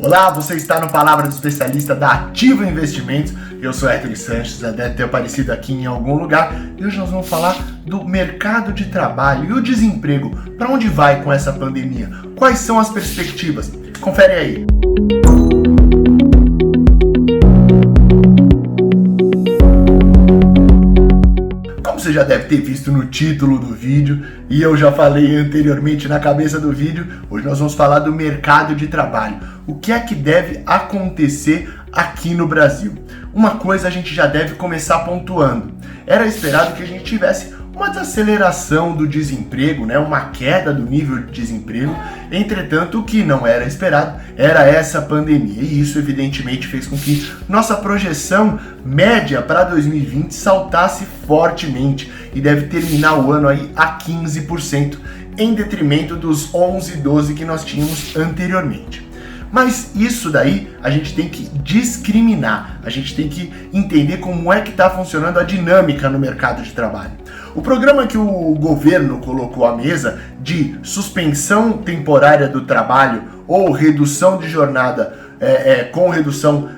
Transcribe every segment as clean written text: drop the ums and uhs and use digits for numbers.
Olá, você está no Palavra do Especialista da Ativa Investimentos. Eu sou Héctor Sanches, já deve ter aparecido aqui em algum lugar. E hoje nós vamos falar do mercado de trabalho e o desemprego. Para onde vai com essa pandemia? Quais são as perspectivas? Confere aí. Você já deve ter visto no título do vídeo e eu já falei anteriormente na cabeça do vídeo, hoje nós vamos falar do mercado de trabalho. O que é que deve acontecer aqui no Brasil? Uma coisa a gente já deve começar pontuando. Era esperado que a gente tivesse uma desaceleração do desemprego, uma queda do nível de desemprego. Entretanto, o que não era esperado era essa pandemia. E isso, evidentemente, fez com que nossa projeção média para 2020 saltasse fortemente e deve terminar o ano aí a 15%, em detrimento dos 11, 12% que nós tínhamos anteriormente. Mas isso daí a gente tem que discriminar, a gente tem que entender como é que está funcionando a dinâmica no mercado de trabalho. O programa que o governo colocou à mesa de suspensão temporária do trabalho ou redução de jornada com redução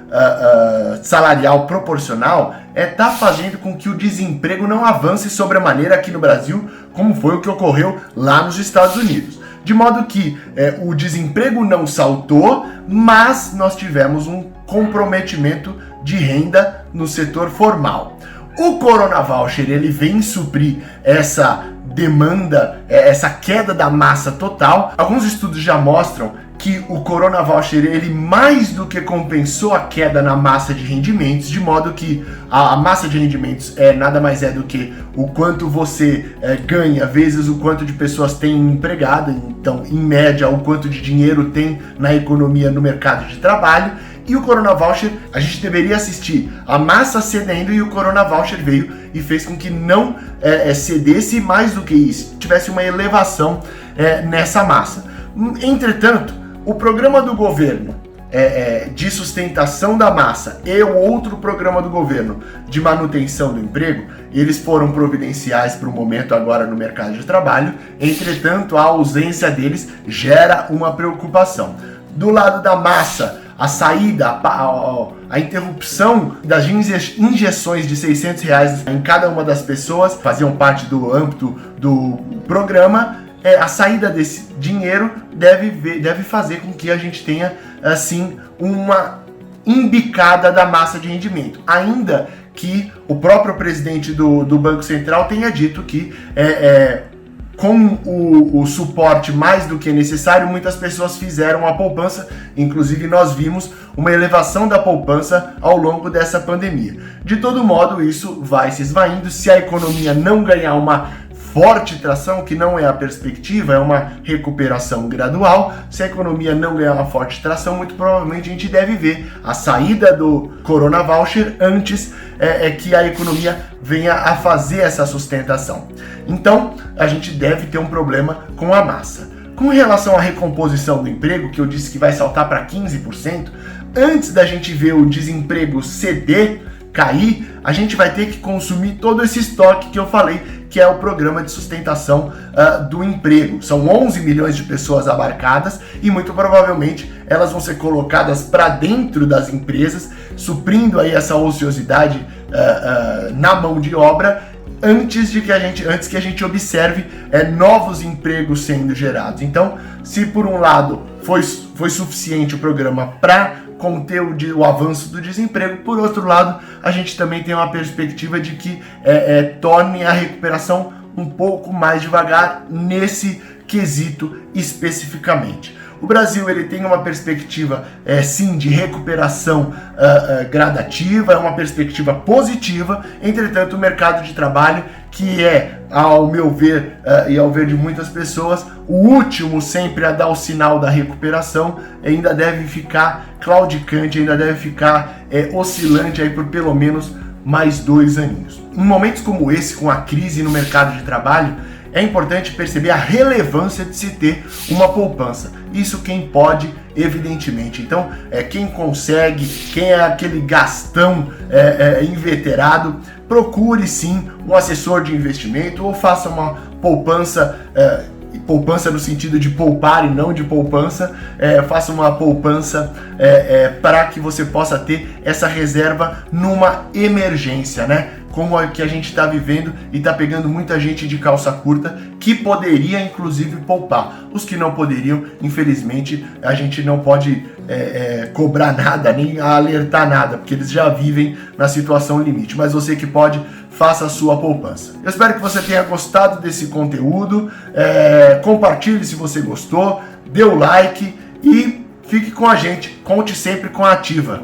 salarial proporcional está fazendo com que o desemprego não avance sobremaneira aqui no Brasil, como foi o que ocorreu lá nos Estados Unidos. De modo que o desemprego não saltou, mas nós tivemos um comprometimento de renda no setor formal. O Corona Voucher ele vem suprir essa demanda, essa queda da massa total. Alguns estudos já mostram que o Corona Voucher ele mais do que compensou a queda na massa de rendimentos, de modo que a massa de rendimentos nada mais é do que o quanto você ganha vezes o quanto de pessoas tem empregado, então em média o quanto de dinheiro tem na economia no mercado de trabalho. E o Corona Voucher, a gente deveria assistir a massa cedendo e o Corona Voucher veio e fez com que não cedesse, mais do que isso, tivesse uma elevação nessa massa. Entretanto, o programa do governo de sustentação da massa e o outro programa do governo de manutenção do emprego, eles foram providenciais para o momento agora no mercado de trabalho. Entretanto, a ausência deles gera uma preocupação. Do lado da massa, a saída, a interrupção das injeções de R$600 em cada uma das pessoas faziam parte do âmbito do programa. A saída desse dinheiro deve fazer com que a gente tenha, assim, uma embicada da massa de rendimento. Ainda que o próprio presidente do Banco Central tenha dito que com o suporte mais do que necessário, muitas pessoas fizeram a poupança, inclusive nós vimos uma elevação da poupança ao longo dessa pandemia. De todo modo, isso vai se esvaindo. Se a economia não ganhar uma forte tração, que não é a perspectiva, é uma recuperação gradual. Se a economia não ganhar uma forte tração, muito provavelmente a gente deve ver a saída do Corona Voucher antes que a economia venha a fazer essa sustentação. Então, a gente deve ter um problema com a massa. Com relação à recomposição do emprego, que eu disse que vai saltar para 15%, antes da gente ver o desemprego ceder, cair, a gente vai ter que consumir todo esse estoque que eu falei, que é o programa de sustentação do emprego. São 11 milhões de pessoas abarcadas e muito provavelmente elas vão ser colocadas para dentro das empresas, suprindo aí essa ociosidade na mão de obra, antes que a gente observe novos empregos sendo gerados. Então, se por um lado foi suficiente o programa para conter o avanço do desemprego, por outro lado, a gente também tem uma perspectiva de que torne a recuperação um pouco mais devagar nesse quesito especificamente. O Brasil ele tem uma perspectiva, sim, de recuperação gradativa, é uma perspectiva positiva. Entretanto, o mercado de trabalho, que ao meu ver e ao ver de muitas pessoas, o último sempre a dar o sinal da recuperação, ainda deve ficar claudicante, ainda deve ficar oscilante aí por pelo menos mais 2 aninhos. Em momentos como esse, com a crise no mercado de trabalho, é importante perceber a relevância de se ter uma poupança. Isso quem pode, evidentemente. Então, quem consegue, quem é aquele gastão inveterado, procure sim um assessor de investimento ou faça uma poupança poupança no sentido de poupar e não de poupança, faça uma poupança para que você possa ter essa reserva numa emergência, né? Como a que a gente está vivendo e está pegando muita gente de calça curta que poderia inclusive poupar. Os que não poderiam, infelizmente, a gente não pode cobrar nada, nem alertar nada, porque eles já vivem na situação limite. Mas você que pode, faça a sua poupança. Eu espero que você tenha gostado desse conteúdo, compartilhe se você gostou, dê o like e fique com a gente, conte sempre com a Ativa.